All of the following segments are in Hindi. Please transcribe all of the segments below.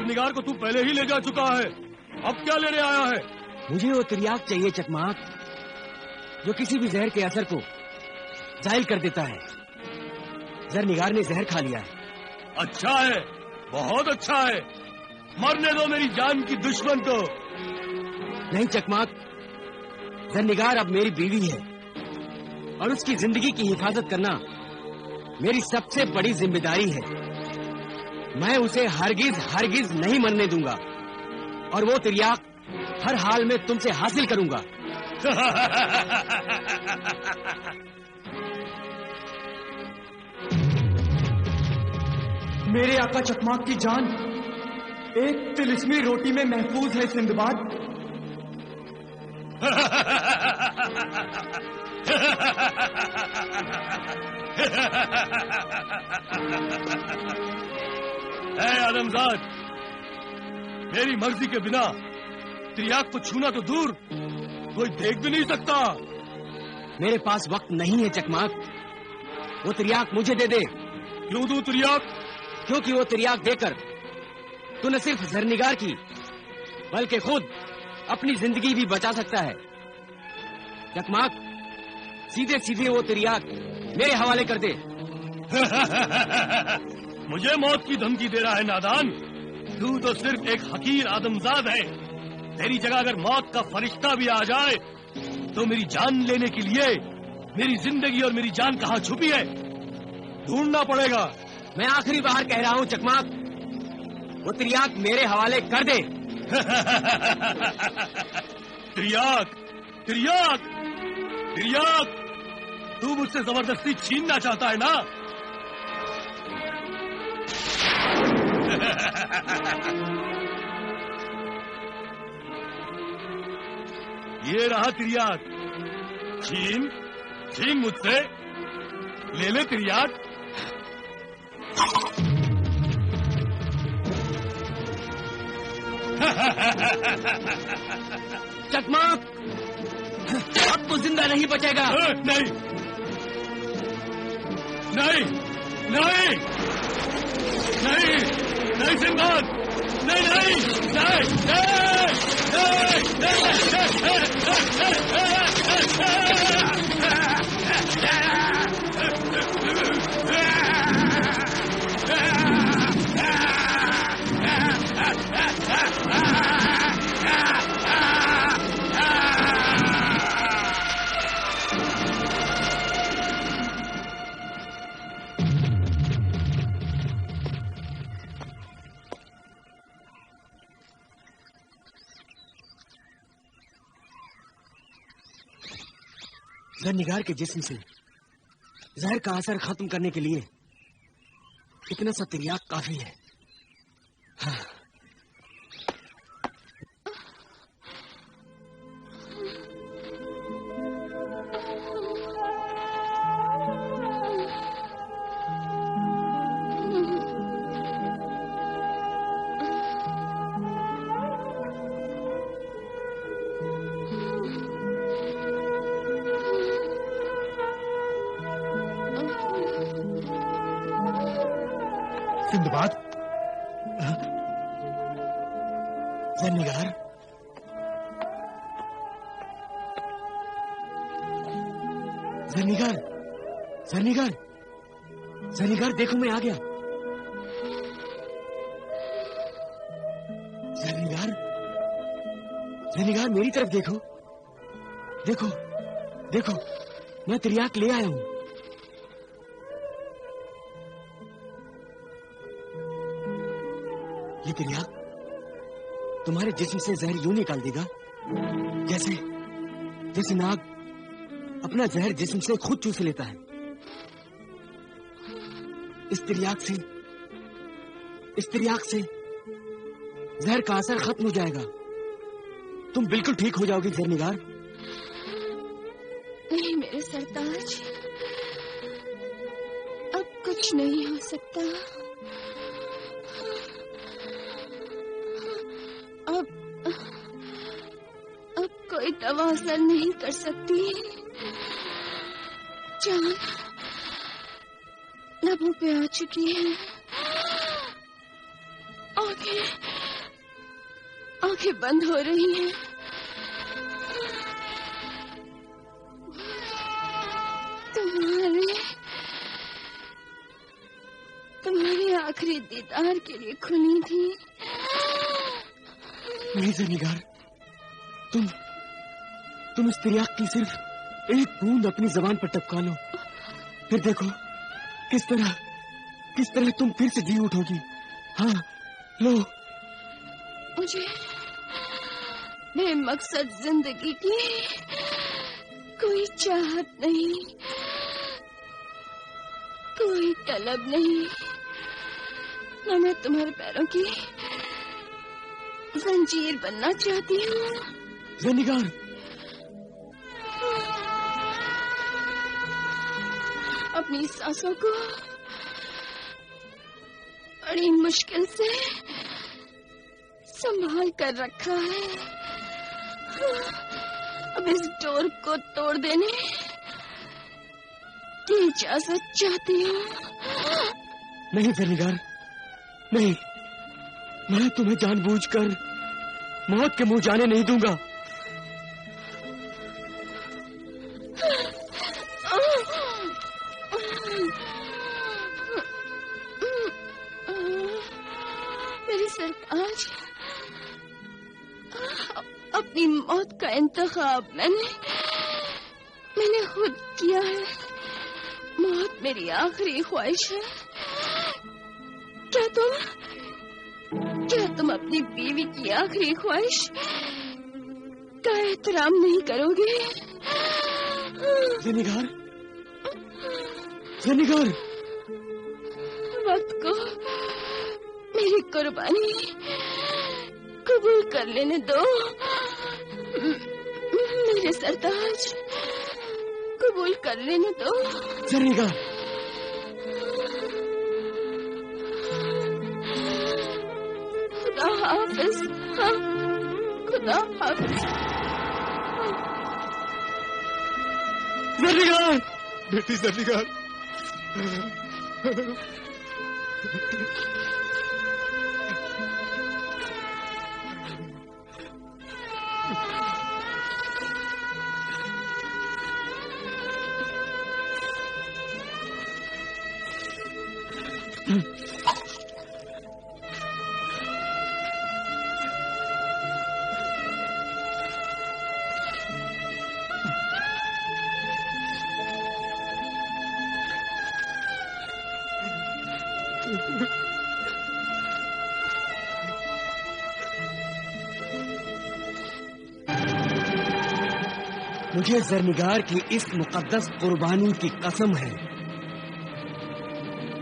जरनिगार को तू पहले ही ले जा चुका है, अब क्या लेने आया है? मुझे वो तिर्याक चाहिए चकमाक, जो किसी भी जहर के असर को जाहिल कर देता है। जरनिगार ने जहर खा लिया है। अच्छा है, बहुत अच्छा है। मरने दो मेरी जान की दुश्मन को। नहीं चकमाक, जरनिगार अब मेरी बीवी है और उसकी जिंदगी की हिफाजत करना मेरी सबसे बड़ी जिम्मेदारी है। मैं उसे हरगिज नहीं मरने दूंगा और वो तिर्याक हर हाल में तुमसे हासिल करूंगा। मेरे आका चकमाक की जान एक तिलिस्मी रोटी में महफूज है सिंदबाद। आदमजाद, मेरी मर्जी के बिना तिर्याक को छूना तो दूर, कोई देख भी नहीं सकता। मेरे पास वक्त नहीं है चकमाक, वो तिर्याक मुझे दे दे। क्यों दूं तिर्याक? क्योंकि वो तिर्याक देकर तू न सिर्फ जरनिगार की बल्कि खुद अपनी जिंदगी भी बचा सकता है। चकमाक, सीधे सीधे वो तिर्याक मेरे हवाले कर दे। मुझे मौत की धमकी दे रहा है नादान? तू तो सिर्फ एक हकीर आदमजाद है। तेरी जगह अगर मौत का फरिश्ता भी आ जाए तो मेरी जान लेने के लिए मेरी जिंदगी और मेरी जान कहाँ छुपी है, ढूंढना पड़ेगा। मैं आखिरी बार कह रहा हूँ चकमाक, वो तिर्याक मेरे हवाले कर दे। तिर्याक, तिर्याक, तिर्याक, तू मुझसे जबरदस्ती छीनना चाहता है ना? ये रहा तिर्याक। छीन छीन मुझसे, ले ले तिर्याक। चकमाक, अब तो जिंदा नहीं बचेगा। नहीं नहीं नहीं नहीं नहीं सिंदबाद, नहीं नहीं नहीं जरनिगार के जिस्म से जहर का असर खत्म करने के लिए इतना सा तिर्याक काफी है। हाँ। सिंदबाद, जरनिगार, जरनिगार, जरनिगार, जरनिगार, देखो मैं आ गया। जरनिगार, जरनिगार, मेरी तरफ देखो, देखो, देखो, मैं तिर्याक ले आया हूं। ये तिर्याक तुम्हारे जिस्म से जहर यूं निकाल देगा जैसे जैसे नाग अपना जहर जिस्म से खुद चूस लेता है। इस तिर्याक से जहर का असर खत्म हो जाएगा। तुम बिल्कुल ठीक हो जाओगी जरनिगार। नहीं मेरे सरताज, अब कुछ नहीं हो सकता। अब कोई दवा असर नहीं कर सकती। जान लबों पे आ चुकी है, आंखें आंखें बंद हो रही हैं। तुम्हारे आखिरी दीदार के लिए खुली थी। नहीं ज़रनिगार, तुम इस तिर्याक की सिर्फ एक बूंद अपनी जबान पर टपका लो, फिर देखो किस तरह तुम फिर से जी उठोगी। हाँ, लो। मुझे बेमकसद जिंदगी की कोई चाहत नहीं, कोई तलब नहीं। न मैं तुम्हारे पैरों की जंजीर बनना चाहती हूँ। ज़रनिगार, अपनी सांसों को बड़ी मुश्किल से संभाल कर रखा है। अब इस डोर को तोड़ देने की इजाजत चाहती हूँ। नहीं ज़रनिगार, नहीं, मैं तुम्हें जानबूझकर मौत के मुंह जाने नहीं दूंगा। मेरी सरताज, अपनी मौत का इंतखाब मैंने खुद किया है। मौत मेरी आखिरी ख्वाहिश है। क्या तुम अपनी बीवी की आखिरी ख्वाहिश का एहतराम नहीं करोगे? ज़रनिगार, वक्त को मेरी कुर्बानी कबूल कर लेने दो। मेरे सरताज, कबूल कर लेने दो। ज़रनिगार, खुदा हाफिज। हाँ, खुदा हाफिज। ज़रनिगार, बेटी ज़रनिगार, मुझे ज़रनिगार की इस मुकद्दस कुर्बानी की कसम है,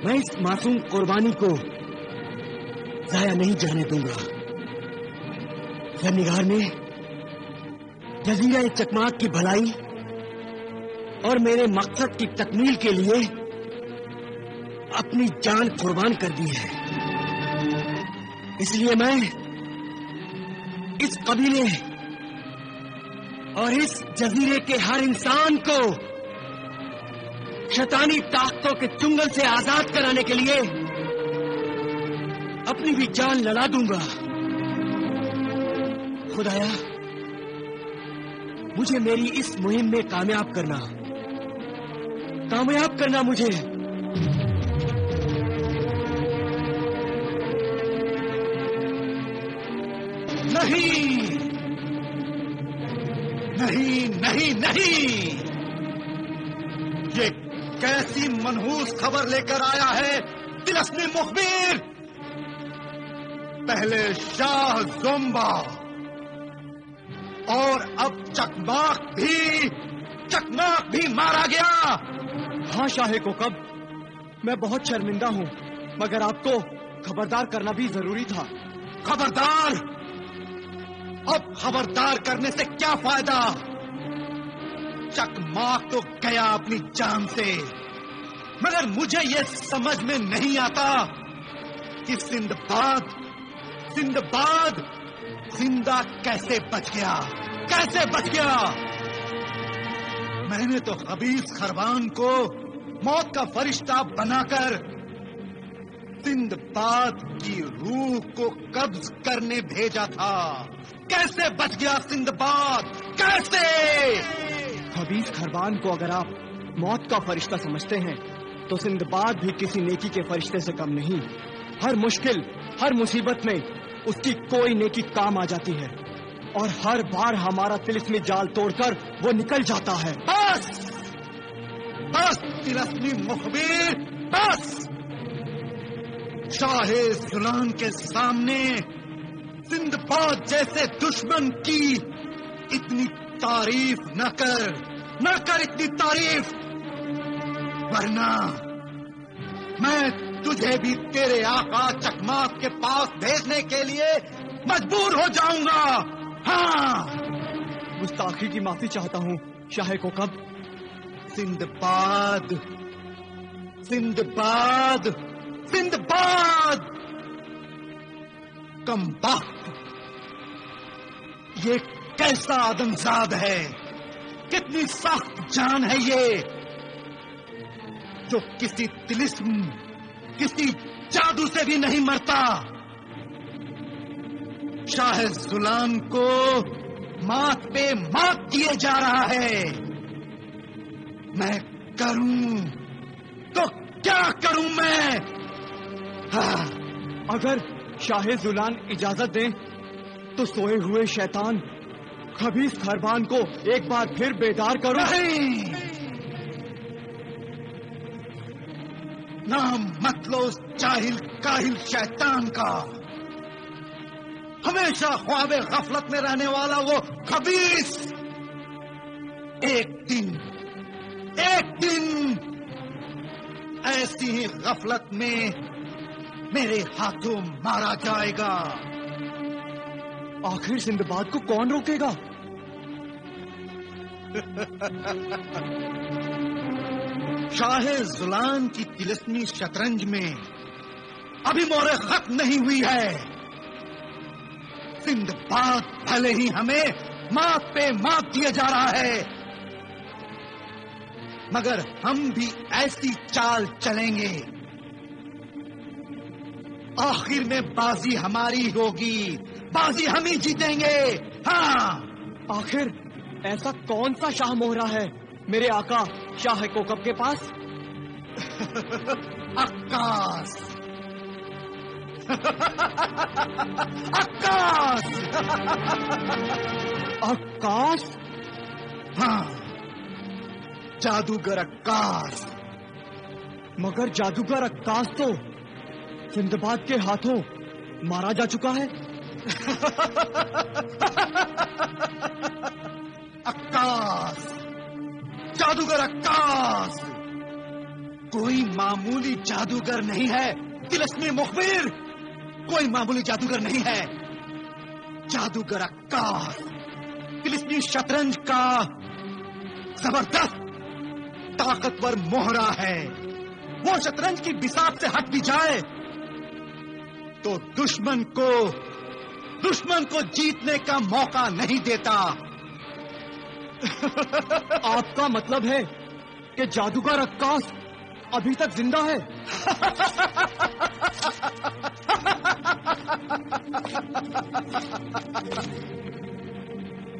मैं इस मासूम कुर्बानी को जाया नहीं जाने दूंगा। ज़रनिगार ने जजीरा चकमाक की भलाई और मेरे मकसद की तकमील के लिए अपनी जान कुर्बान कर दी है। इसलिए मैं इस कबीले और इस जजीरे के हर इंसान को शैतानी ताकतों के चुंगल से आजाद कराने के लिए अपनी भी जान लड़ा दूंगा। खुदाया, मुझे मेरी इस मुहिम में कामयाब करना मुझे। नहीं, ये कैसी मनहूस खबर लेकर आया है तिलस्मी मुखबिर। पहले शाह जोम्बा और अब चकमाक भी मारा गया। हाँ शाहे को कब, मैं बहुत शर्मिंदा हूँ, मगर आपको खबरदार करना भी जरूरी था। खबरदार? अब खबरदार करने से क्या फायदा? चकमाक तो गया अपनी जान से, मगर मुझे ये समझ में नहीं आता कि सिंदबाद जिंदा कैसे बच गया। मैंने तो खबीस खरवान को मौत का फरिश्ता बनाकर सिंदबाद की रूह को कब्ज करने भेजा था, कैसे बच गया सिंदबाद, कैसे? खबीस खरबान को अगर आप मौत का फरिश्ता समझते हैं तो सिंदबाद भी किसी नेकी के फरिश्ते से कम नहीं। हर मुश्किल, हर मुसीबत में उसकी कोई नेकी काम आ जाती है और हर बार हमारा तिलिस्मी जाल तोड़कर वो निकल जाता है। बस बस तिलिस्मी मुखबिर, बस। शाहे जुलान के सामने सिंदबाद जैसे दुश्मन की इतनी तारीफ न कर इतनी तारीफ, वरना मैं तुझे भी तेरे आका चकमाक के पास भेजने के लिए मजबूर हो जाऊंगा। हाँ, गुस्ताखी की माफी चाहता हूँ शाहे को कब। सिंदबाद, सिंदबाद, सिंदबाद, कमबख्त, ये कैसा आदमजाद है, कितनी सख्त जान है ये, जो किसी तिलिस्म, किसी जादू से भी नहीं मरता। शाह जुलान को मात पे मात किए जा रहा है। मैं करूं तो क्या करूं मैं? हाँ। अगर शाहे जुलान इजाजत दें तो सोए हुए शैतान खबीस खरबान को एक बार फिर बेदार करो। नहीं, नाम मत लो उस जाहिल काहिल शैतान का। हमेशा ख्वाबे गफलत में रहने वाला वो खबीस एक दिन ऐसी ही गफलत में मेरे हाथों मारा जाएगा। आखिर सिंदबाद को कौन रोकेगा? शाहे जुलान की तिलिस्मी शतरंज में अभी मोहरे खत्म नहीं हुई है। सिंदबाद भले ही हमें मात पे मात दिया जा रहा है, मगर हम भी ऐसी चाल चलेंगे, आखिर में बाजी हमारी होगी, बाजी हम ही जीतेंगे। हाँ। आखिर ऐसा कौन सा शाह मोहरा है मेरे आका शाह कोकब के पास? अक्कास, अक्कास, अक्कास? हाँ, जादूगर अक्कास। मगर जादूगर अक्कास तो सिंदबाद के हाथों मारा जा चुका है। अक्कास, जादूगर अक्कास कोई मामूली जादूगर नहीं है। तिलिस्मी मुखबिर कोई मामूली जादूगर नहीं है। जादूगर अक्कास तिलिस्मी शतरंज का जबरदस्त ताकतवर मोहरा है। वो शतरंज की बिसात से हट भी जाए तो दुश्मन को जीतने का मौका नहीं देता। आपका मतलब है कि जादूगर अक्कास अभी तक जिंदा है?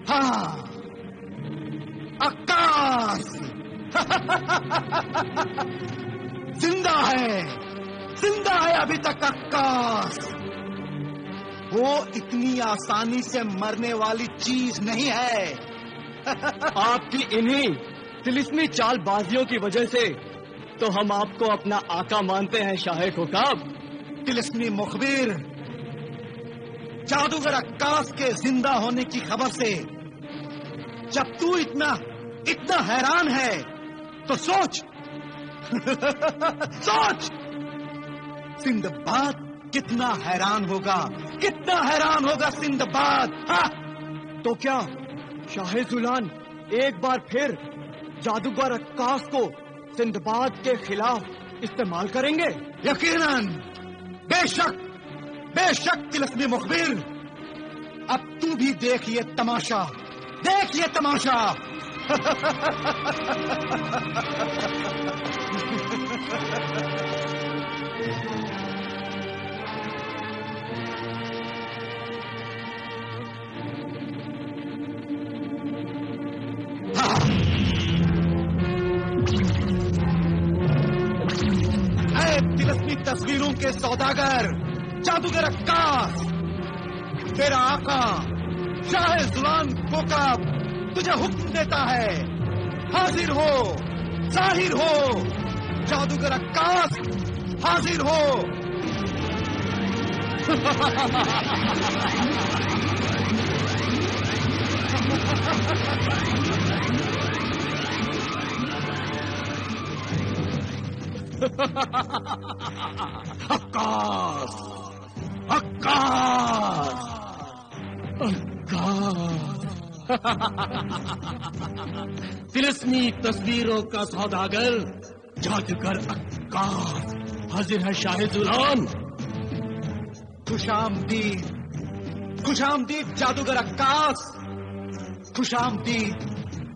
हाँ, अक्कास जिंदा है अभी तक अक्कास। वो इतनी आसानी से मरने वाली चीज नहीं है। आपकी इन्हीं तिलिस्मी चालबाजियों की वजह से तो हम आपको अपना आका मानते हैं शाहे कोकब। तिलिस्मी मुखबिर, जादूगर अक्कास के जिंदा होने की खबर से जब तू इतना हैरान है तो सोच सोच सिंदबाद कितना हैरान होगा सिंदबाद। हाँ? तो क्या शाहे जुलान एक बार फिर जादूगर अक्कास को सिंदबाद के खिलाफ इस्तेमाल करेंगे? यकीनन, बेशक तिलिस्मी मुखबिर। अब तू भी देख ये तमाशा। तस्वीरों के सौदागर, जादूगर अक्कास, तेरा आका शाह जुलान कोकब तुझे हुक्म देता है, हाजिर हो, जाहिर हो। जादूगर अक्कास, हाजिर हो। अक्कास, अक्कास, अक्कास। तिलिस्मी तस्वीरों का सौदागर जादूगर अक्कास हाजिर है शाह जुलान। खुशामदीद, खुशामदीद जादूगर अक्कास, खुशामदीद।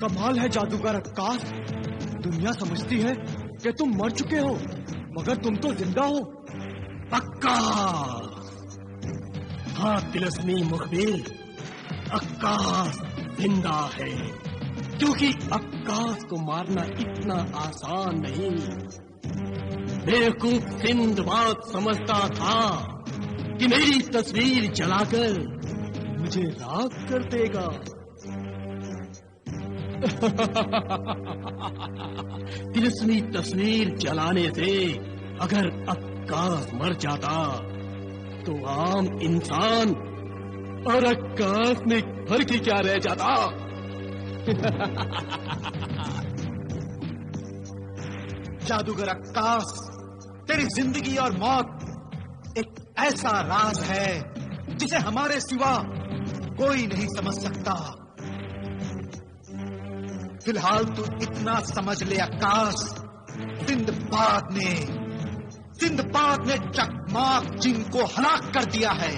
कमाल है जादूगर अक्कास, दुनिया समझती है कि तुम मर चुके हो, मगर तुम तो जिंदा हो। अक्कास, हाँ तिलिस्मी मुखबिर, अक्कास जिंदा है, क्योंकि अक्कास को मारना इतना आसान नहीं। बेवकूफ सिंदबाद समझता था कि मेरी तस्वीर जलाकर मुझे राख कर देगा। तिलिस्मी तस्वीर जलाने से अगर अक्कास मर जाता तो आम इंसान और अक्कास में फर्क ही क्या रह जाता। जादूगर अक्कास, तेरी जिंदगी और मौत एक ऐसा राज है जिसे हमारे सिवा कोई नहीं समझ सकता। फिलहाल तू इतना समझ ले अक्कास, सिंदबाद ने चकमाक जिन को हलाक कर दिया है।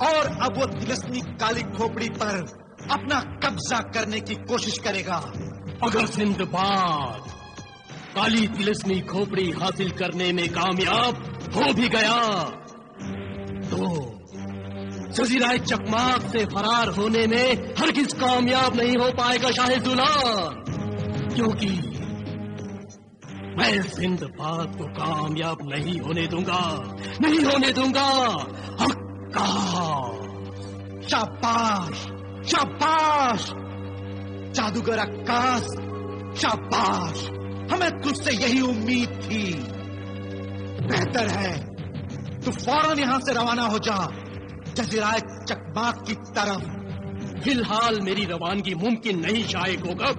और अब वो तिलिस्मी काली खोपड़ी पर अपना कब्जा करने की कोशिश करेगा। अगर सिंदबाद काली तिलिस्मी खोपड़ी हासिल करने में कामयाब हो भी गया तो जजीराए चकमाक से फरार होने में हरगिज कामयाब नहीं हो पाएगा शाह जुलान, क्योंकि मैं सिंदबाद को कामयाब नहीं होने दूंगा, नहीं होने दूंगा। शाबाश, शाबाश जादूगर अक्कास, शाबाश। हमें तुझसे यही उम्मीद थी। बेहतर है तू फौरन यहां से रवाना हो जा जजीराए चकमाक की तरफ। फिलहाल मेरी रवानगी मुमकिन नहीं शाह कोकब।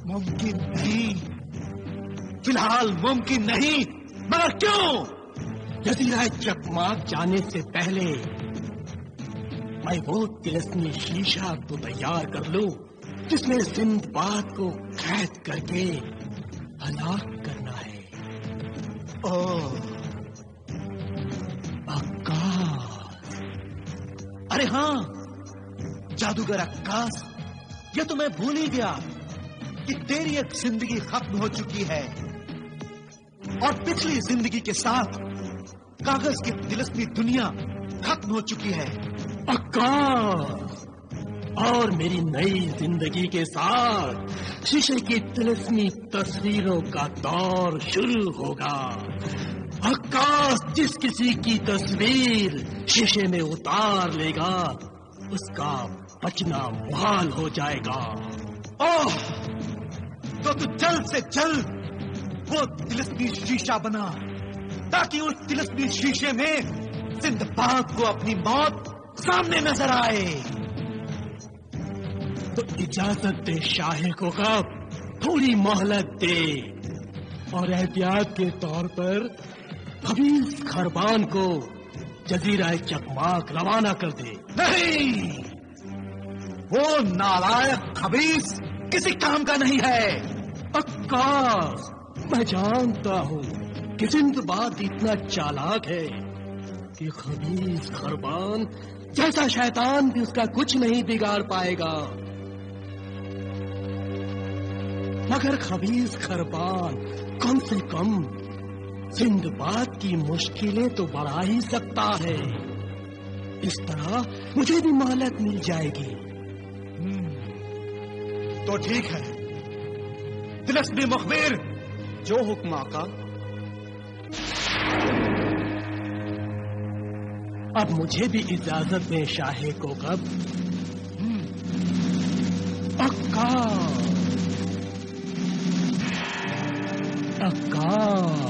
मुमकिन नहीं? फिलहाल मुमकिन नहीं, मगर क्यों? जजीराए चकमाक जाने से पहले मैं वो तिलिस्मी शीशा तो तैयार कर लूं जिसमें सिंदबाद को कैद करके हलाक करना है। ओह अक्कास, अरे हाँ जादूगर अक्कास, ये तो मैं भूल ही गया कि तेरी एक जिंदगी खत्म हो चुकी है और पिछली जिंदगी के साथ कागज की तिलिस्मी दुनिया खत्म हो चुकी है। अक्कास, और मेरी नई जिंदगी के साथ शीशे की तिलिस्मी तस्वीरों का दौर शुरू होगा। अक्कास जिस किसी की तस्वीर शीशे में उतार लेगा उसका बचना मुहाल हो जाएगा। ओह, तो तू जल्द से जल्द वो तिलिस्मी शीशा बना ताकि उस तिलिस्मी शीशे में सिंदबाद को अपनी मौत सामने नजर आए। तो इजाजत दे शाह कोकब, थोड़ी मोहलत दे और एहतियात के तौर पर खबीस खरबान को जजीराए चकमाक रवाना कर दे। नहीं, वो नालायक खबीस किसी काम का नहीं है। अक्कास, मैं जानता हूँ कि सिंदबाद इतना चालाक है कि खबीस खरबान जैसा शैतान भी उसका कुछ नहीं बिगाड़ पाएगा। मगर खबीस खरबान कम से कम सिंदबाद की मुश्किलें तो बढ़ा ही सकता है। इस तरह मुझे भी मोहलत मिल जाएगी। तो ठीक है। तिलस्मी मुखबिर, जो हुक्म आका। अब मुझे भी इजाजत दें शाहे को कब। अक्का